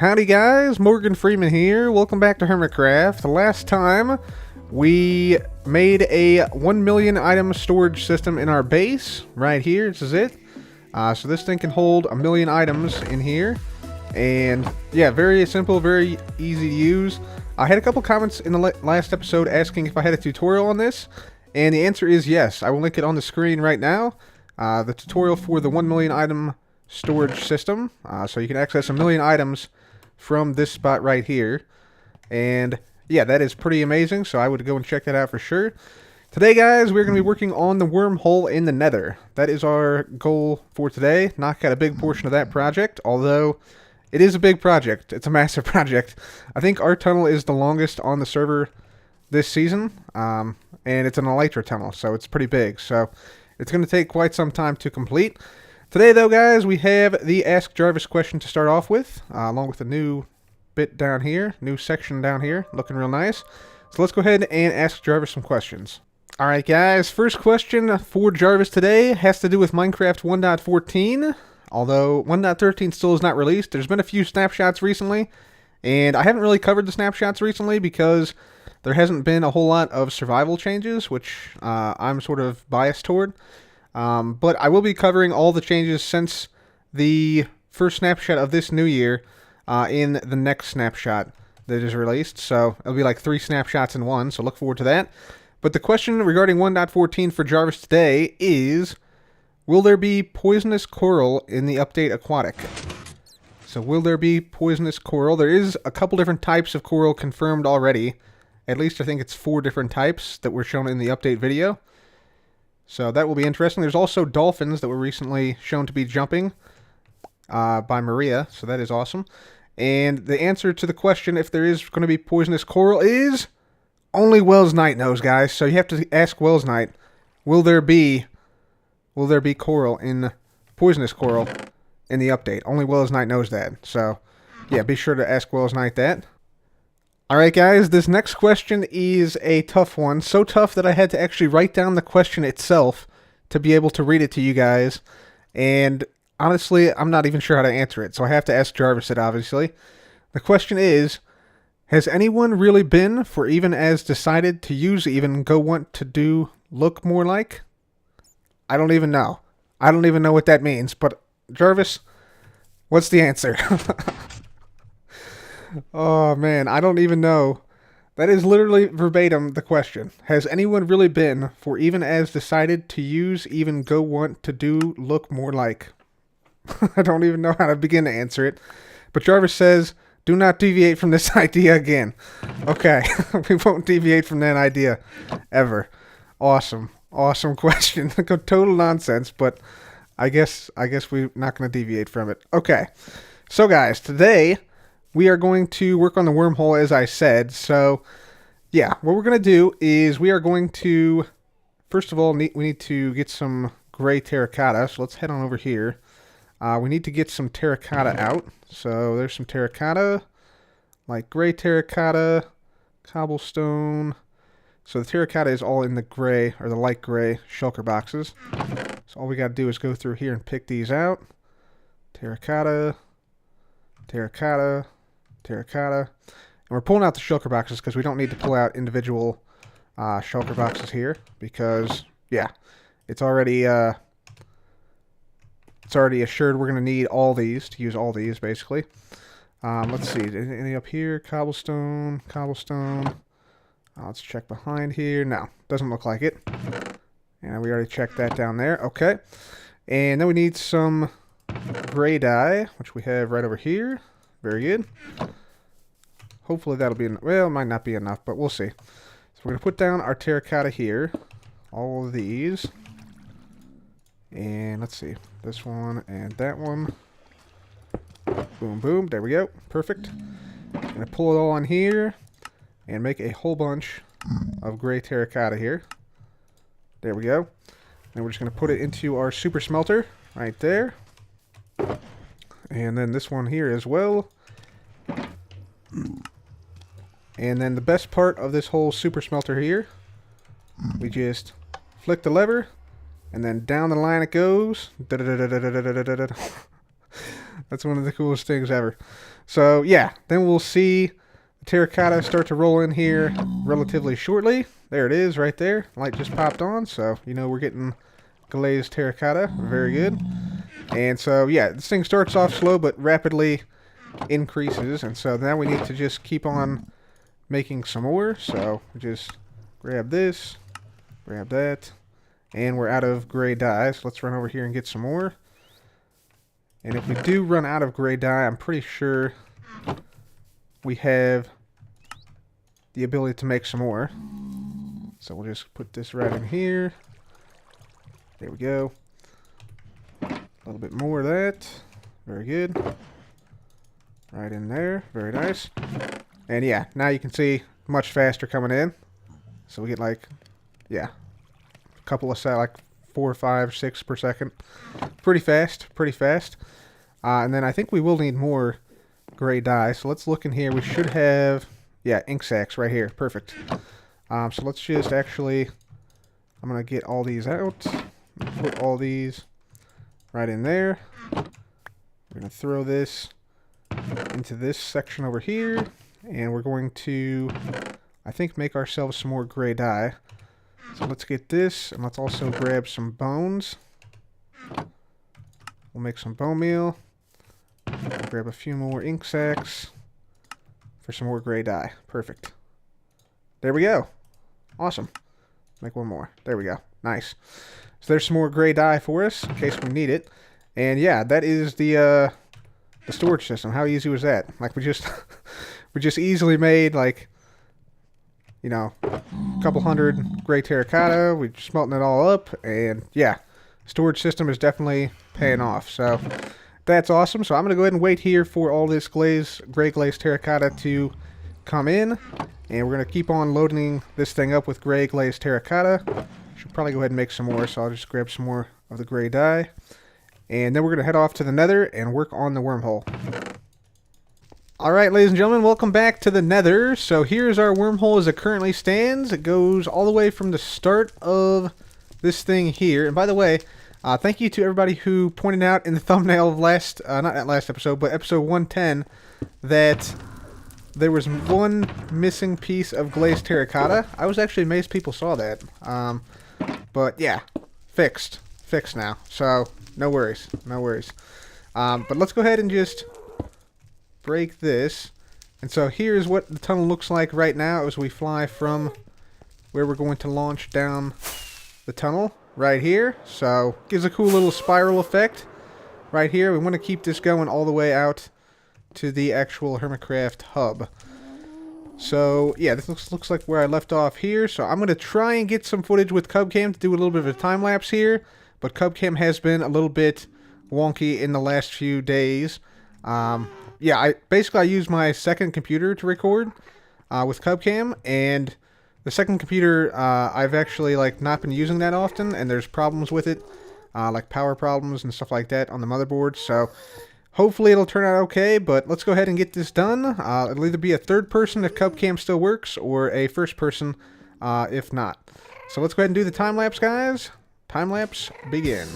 Howdy guys, Morgan Freeman here. Welcome back to Hermitcraft. Last time we made a 1 million item storage system in our base. Right here, this is it. So this thing can hold 1 million items in here. And yeah, very simple, very easy to use. I had a couple comments in the last episode asking if I had a tutorial on this. And the answer is yes. I will link it on the screen right now. The tutorial for the 1 million item storage system. So you can access 1 million items from this spot right here. And yeah, that is pretty amazing, so I would go and check that out for sure. Today guys, we're going to be working on the wormhole in the nether. That is our goal for today. Knock out a big portion of that project, although it is a big project. It's a massive project. I think our tunnel is the longest on the server this season, and it's an elytra tunnel, so it's pretty big. So it's going to take quite some time to complete. Today, though, guys, we have the Ask Jarvis question to start off with, along with a new bit down here, new section down here, looking real nice. So let's go ahead and ask Jarvis some questions. Alright, guys, first question for Jarvis today has to do with Minecraft 1.14, although 1.13 still is not released. There's been a few snapshots recently, and I haven't really covered the snapshots recently because there hasn't been a whole lot of survival changes, which I'm sort of biased toward. But I will be covering all the changes since the first snapshot of this new year in the next snapshot that is released. So it'll be like 3 snapshots in one, so look forward to that. But the question regarding 1.14 for Jarvis today is, will there be poisonous coral in the update aquatic? So will there be poisonous coral? There is a couple different types of coral confirmed already. At least I think it's 4 different types that were shown in the update video. So that will be interesting. There's also dolphins that were recently shown to be jumping by Maria, so that is awesome. And the answer to the question if there is going to be poisonous coral is only Wells Knight knows, guys. So you have to ask Wells Knight, will there be coral poisonous coral in the update? Only Wells Knight knows that. So yeah, be sure to ask Wells Knight that. Alright guys, this next question is a tough one. So tough that I had to actually write down the question itself to be able to read it to you guys. And honestly, I'm not even sure how to answer it, so I have to ask Jarvis it, obviously. The question is, has anyone really been, for even as decided to use even go want to do look more like? I don't even know. I don't even know what that means, but Jarvis, what's the answer? Oh, man, I don't even know. That is literally verbatim the question. Has anyone really been, for even as decided to use even go want to do look more like? I don't even know how to begin to answer it. But Jarvis says, do not deviate from this idea again. Okay, we won't deviate from that idea ever. Awesome. Awesome question. Total nonsense, but I guess we're not going to deviate from it. Okay, so guys, today we are going to work on the wormhole, as I said. So, yeah, what we're going to do is we are going to, first of all, we need to get some gray terracotta. So let's head on over here. We need to get some terracotta out. So there's some terracotta, like gray terracotta, cobblestone. So the terracotta is all in the gray, or the light gray shulker boxes. So all we got to do is go through here and pick these out. Terracotta, terracotta, terracotta. And we're pulling out the shulker boxes because we don't need to pull out individual shulker boxes here because, yeah, it's already assured we're going to need all these, to use all these, basically. Let's see, any up here? Cobblestone, cobblestone. Let's check behind here. No, doesn't look like it. And we already checked that down there. Okay. And then we need some gray dye, which we have right over here. Very good. Hopefully that'll be enough. Well, it might not be enough, but we'll see. So we're going to put down our terracotta here. All of these. And let's see. This one and that one. Boom, boom. There we go. Perfect. I'm going to pull it all on here and make a whole bunch of gray terracotta here. There we go. And we're just going to put it into our super smelter right there. And then this one here as well. And then the best part of this whole super smelter here, we just flick the lever, and then down the line it goes. That's one of the coolest things ever. So yeah, then we'll see the terracotta start to roll in here relatively shortly. There it is right there. Light just popped on, so you know we're getting glazed terracotta. Very good. And so yeah, this thing starts off slow but rapidly increases, and so now we need to just keep on making some more. So we just grab this, grab that, and we're out of gray dye, so let's run over here and get some more. And if we do run out of gray dye, I'm pretty sure we have the ability to make some more. So we'll just put this right in here. There we go. A little bit more of that. Very good. Right in there. Very nice. And yeah, now you can see much faster coming in. So we get like, yeah, a couple of, like 4, 5, 6 per second. Pretty fast. Pretty fast. And then I think we will need more gray dye. So let's look in here. We should have, yeah, ink sacs right here. Perfect. So let's just actually, I'm going to get all these out. Put all these right in there. We're going to throw this into this section over here. And we're going to, I think, make ourselves some more gray dye. So let's get this, and let's also grab some bones. We'll make some bone meal. We'll grab a few more ink sacs for some more gray dye. Perfect. There we go. Awesome. Make one more. There we go. Nice. So there's some more gray dye for us in case we need it. And yeah, that is the storage system. How easy was that? Like we just easily made like, you know, a couple hundred gray terracotta. We're smelting it all up, and yeah, storage system is definitely paying off. So that's awesome. So I'm gonna go ahead and wait here for all this gray glazed terracotta to come in, and we're gonna keep on loading this thing up with gray glazed terracotta. Should probably go ahead and make some more. So I'll just grab some more of the gray dye, and then we're gonna head off to the Nether and work on the wormhole. Alright, ladies and gentlemen, welcome back to the Nether. So here's our wormhole as it currently stands. It goes all the way from the start of this thing here. And by the way, thank you to everybody who pointed out in the thumbnail of not that last episode, but episode 110, that there was one missing piece of glazed terracotta. I was actually amazed people saw that. But yeah, fixed now. So no worries, no worries. But let's go ahead and just break this. And so here's what the tunnel looks like right now as we fly from where we're going to launch down the tunnel right here. So gives a cool little spiral effect right here. We want to keep this going all the way out to the actual Hermitcraft hub. So yeah, this looks like where I left off here. So I'm going to try and get some footage with CubCam to do a little bit of a time lapse here, but CubCam has been a little bit wonky in the last few days. Yeah, I use my second computer to record with CubCam, and the second computer I've actually not been using that often, and there's problems with it, like power problems and stuff like that on the motherboard. So hopefully it'll turn out okay, but let's go ahead and get this done. It'll either be a third person if CubCam still works, or a first person if not. So let's go ahead and do the time lapse, guys. Time lapse, begin.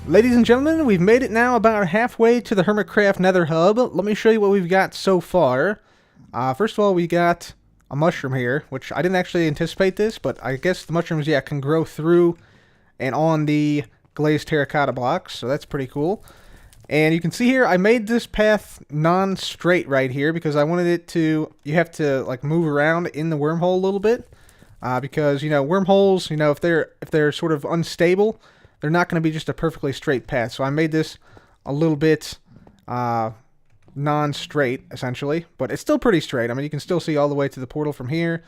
Ladies and gentlemen, we've made it now about halfway to the Hermitcraft Nether Hub. Let me show you what we've got so far. First of all, we got a mushroom here, which I didn't actually anticipate this, but I guess the mushrooms, yeah, can grow through and on the glazed terracotta blocks, so that's pretty cool. And you can see here, I made this path non-straight right here because I wanted it to, you have to like move around in the wormhole a little bit. Because, you know, wormholes, you know, if they're sort of unstable, they're not going to be just a perfectly straight path. So I made this a little bit non-straight, essentially. But it's still pretty straight. I mean, you can still see all the way to the portal from here.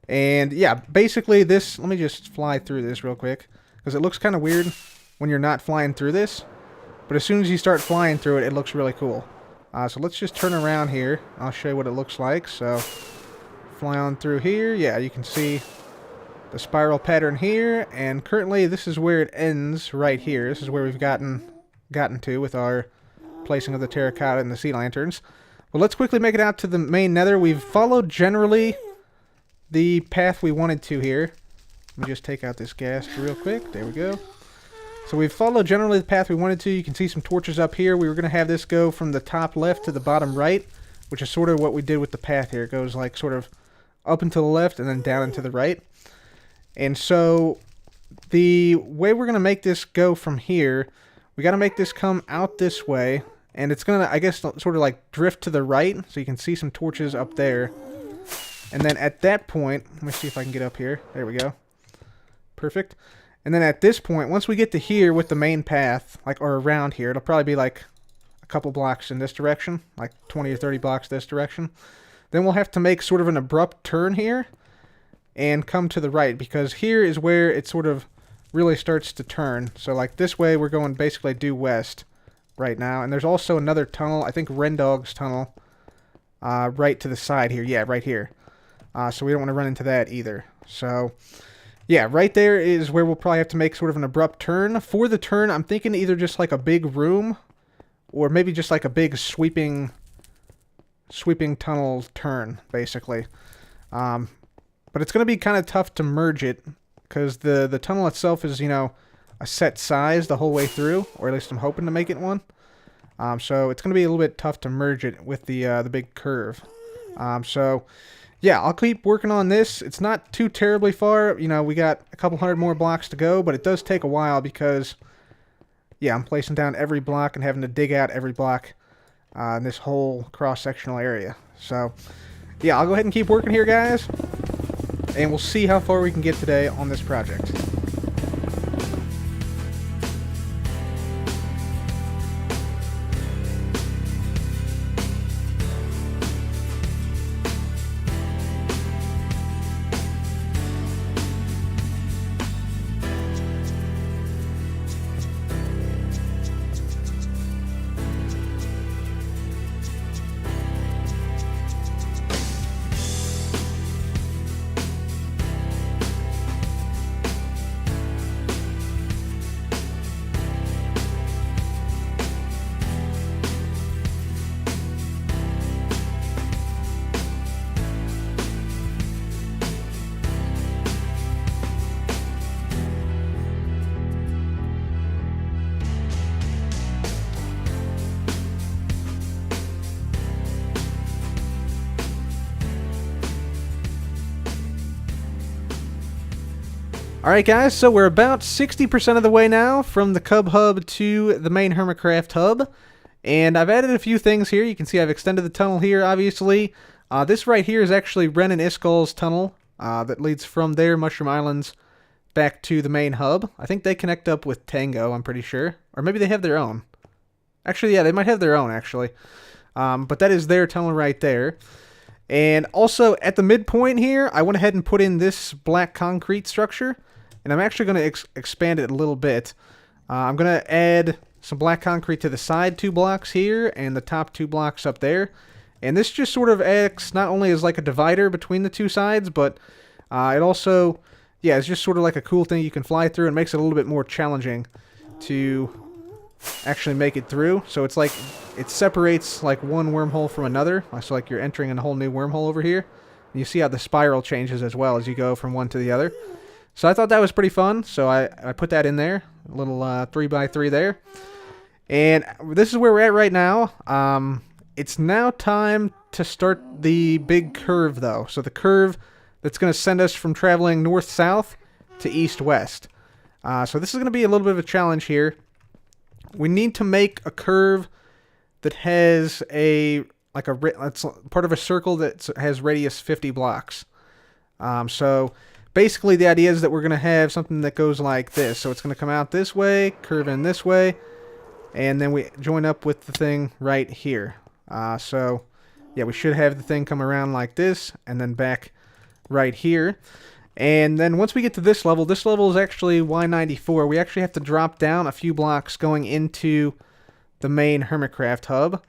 And, yeah, basically this... Let me just fly through this real quick. Because it looks kind of weird when you're not flying through this. But as soon as you start flying through it, it looks really cool. So let's just turn around here. I'll show you what it looks like. So, fly on through here. Yeah, you can see the spiral pattern here, and currently this is where it ends right here. This is where we've gotten to with our placing of the terracotta and the sea lanterns. Well, let's quickly make it out to the main nether. We've followed generally the path we wanted to here. Let me just take out this gas real quick. There we go. So we've followed generally the path we wanted to. You can see some torches up here. We were going to have this go from the top left to the bottom right, which is sort of what we did with the path here. It goes like sort of up and to the left and then down and to the right. And so the way we're going to make this go from here, we got to make this come out this way. And it's going to, I guess, sort of like drift to the right. So you can see some torches up there. And then at that point, let me see if I can get up here. There we go. Perfect. And then at this point, once we get to here with the main path, like, or around here, it'll probably be like a couple blocks in this direction, like 20 or 30 blocks this direction. Then we'll have to make sort of an abrupt turn here and come to the right, because here is where it sort of really starts to turn. So like this way, we're going basically due west right now. And there's also another tunnel, I think Rendog's tunnel, right to the side here. Yeah, right here. So we don't want to run into that either. So yeah, right there is where we'll probably have to make sort of an abrupt turn. For the turn, I'm thinking either just like a big room, or maybe just like a big sweeping tunnel turn, basically. But it's going to be kind of tough to merge it, because the tunnel itself is, you know, a set size the whole way through, or at least I'm hoping to make it one. So it's going to be a little bit tough to merge it with the big curve. So yeah, I'll keep working on this. It's not too terribly far. You know, we got a couple hundred more blocks to go, but it does take a while because, yeah, I'm placing down every block and having to dig out every block in this whole cross-sectional area. So yeah, I'll go ahead and keep working here, guys. And we'll see how far we can get today on this project. Alright guys, so we're about 60% of the way now from the Cub Hub to the main Hermitcraft Hub. And I've added a few things here. You can see I've extended the tunnel here, obviously. This right here is actually Ren and Iskal's tunnel that leads from their Mushroom Islands back to the main hub. I think they connect up with Tango, I'm pretty sure. Or maybe they have their own. Actually, yeah, they might have their own, actually. But that is their tunnel right there. And also, at the midpoint here, I went ahead and put in this black concrete structure. And I'm actually going to expand it a little bit. I'm going to add some black concrete to the side 2 blocks here and the top 2 blocks up there. And this just sort of acts not only as like a divider between the 2 sides, but it also, yeah, it's just sort of like a cool thing you can fly through and makes it a little bit more challenging to actually make it through. So it's like, it separates like one wormhole from another. So like you're entering a whole new wormhole over here. And you see how the spiral changes as well as you go from one to the other. So I thought that was pretty fun, so I put that in there. A little 3x3 there. And this is where we're at right now. It's now time to start the big curve, though. So the curve that's going to send us from traveling north-south to east-west. So this is going to be a little bit of a challenge here. We need to make a curve that has it's part of a circle that has radius 50 blocks. So basically the idea is that we're going to have something that goes like this. So it's going to come out this way, curve in this way, and then we join up with the thing right here. So yeah, we should have the thing come around like this and then back right here. And then once we get to this level is actually Y94. We actually have to drop down a few blocks going into the main Hermitcraft hub.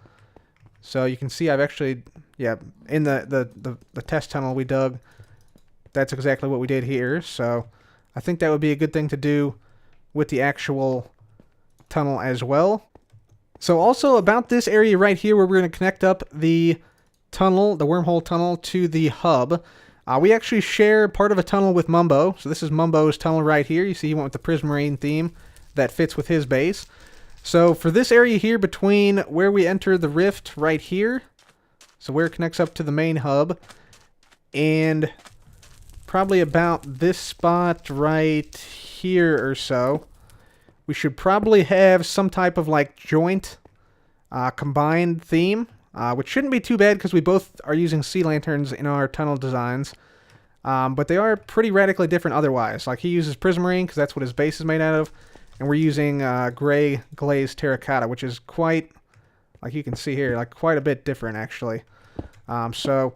So you can see I've actually, in the test tunnel we dug, that's exactly what we did here. So I think that would be a good thing to do with the actual tunnel as well. So also about this area right here where we're going to connect up the tunnel, the wormhole tunnel, to the hub, we actually share part of a tunnel with Mumbo. So this is Mumbo's tunnel right here. You see he went with the Prismarine theme that fits with his base. So for this area here between where we enter the rift right here, so where it connects up to the main hub, and probably about this spot right here or so, we should probably have some type of like joint combined theme, which shouldn't be too bad because we both are using sea lanterns in our tunnel designs. But they are pretty radically different otherwise. Like he uses Prismarine because that's what his base is made out of. And we're using gray glazed terracotta, which is quite, like you can see here, like quite a bit different actually. So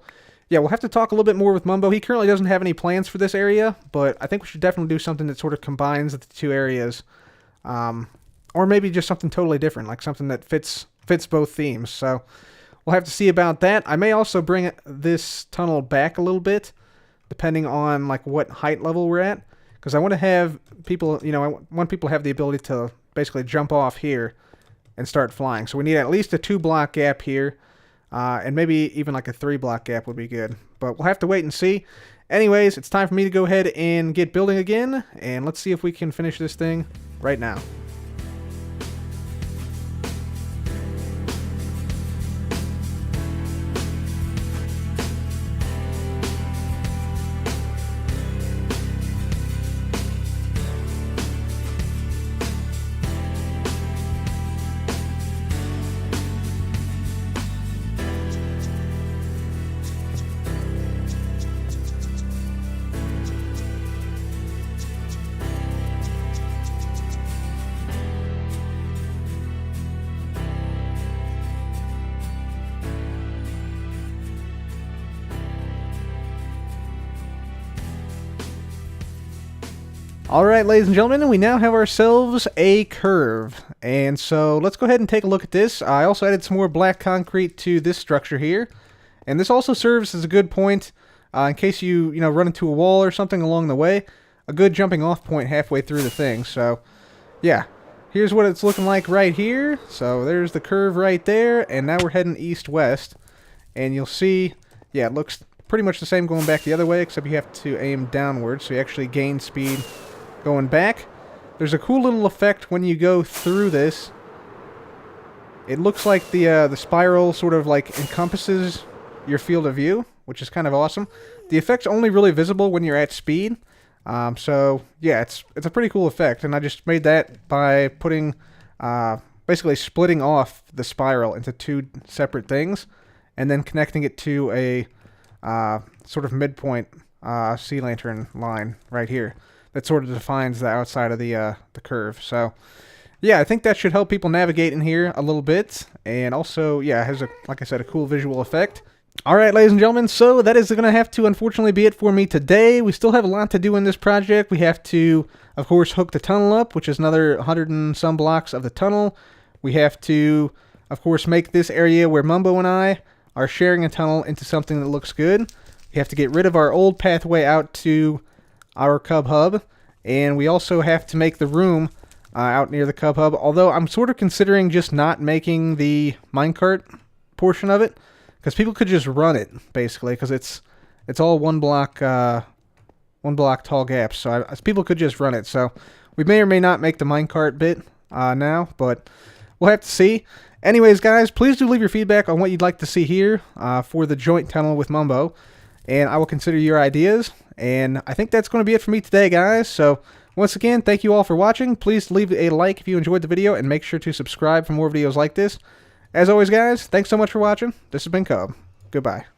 yeah, we'll have to talk a little bit more with Mumbo. He currently doesn't have any plans for this area, but I think we should definitely do something that sort of combines the two areas. Or maybe just something totally different, like something that fits both themes. So we'll have to see about that. I may also bring this tunnel back a little bit, depending on like what height level we're at. Because I want to have people, I want people to have the ability to basically jump off here and start flying. So we need at least a 2-block gap here. And maybe even like a 3-block gap would be good. But we'll have to wait and see. Anyways, it's time for me to go ahead and get building again. And let's see if we can finish this thing right now. Alright, ladies and gentlemen, we now have ourselves a curve. And so let's go ahead and take a look at this. I also added some more black concrete to this structure here. And this also serves as a good point in case you run into a wall or something along the way. A good jumping off point halfway through the thing. So yeah, here's what it's looking like right here. So there's the curve right there. And now we're heading east-west. And you'll see, yeah, it looks pretty much the same going back the other way, except you have to aim downwards. So you actually gain speed going back. There's a cool little effect when you go through this. It looks like the spiral sort of like encompasses your field of view, which is kind of awesome. The effect's only really visible when you're at speed. So yeah, it's a pretty cool effect, and I just made that by putting basically splitting off the spiral into 2 separate things, and then connecting it to a sort of midpoint sea lantern line right here. That sort of defines the outside of the curve. So, yeah, I think that should help people navigate in here a little bit. And also, yeah, it has, like I said, a cool visual effect. All right, ladies and gentlemen, so that is going to have to, unfortunately, be it for me today. We still have a lot to do in this project. We have to, of course, hook the tunnel up, which is another 100 and some blocks of the tunnel. We have to, of course, make this area where Mumbo and I are sharing a tunnel into something that looks good. We have to get rid of our old pathway out to our Cub Hub, and we also have to make the room out near the Cub Hub, although I'm sort of considering just not making the minecart portion of it, because people could just run it, basically, because it's all 1 block tall gaps, so people could just run it. So We may or may not make the minecart bit now, but we'll have to see. Anyways, guys, please do leave your feedback on what you'd like to see here for the joint tunnel with Mumbo, and I will consider your ideas. And I think that's going to be it for me today, guys. So once again, thank you all for watching. Please leave a like if you enjoyed the video, and make sure to subscribe for more videos like this. As always, guys, thanks so much for watching. This has been Cub. Goodbye.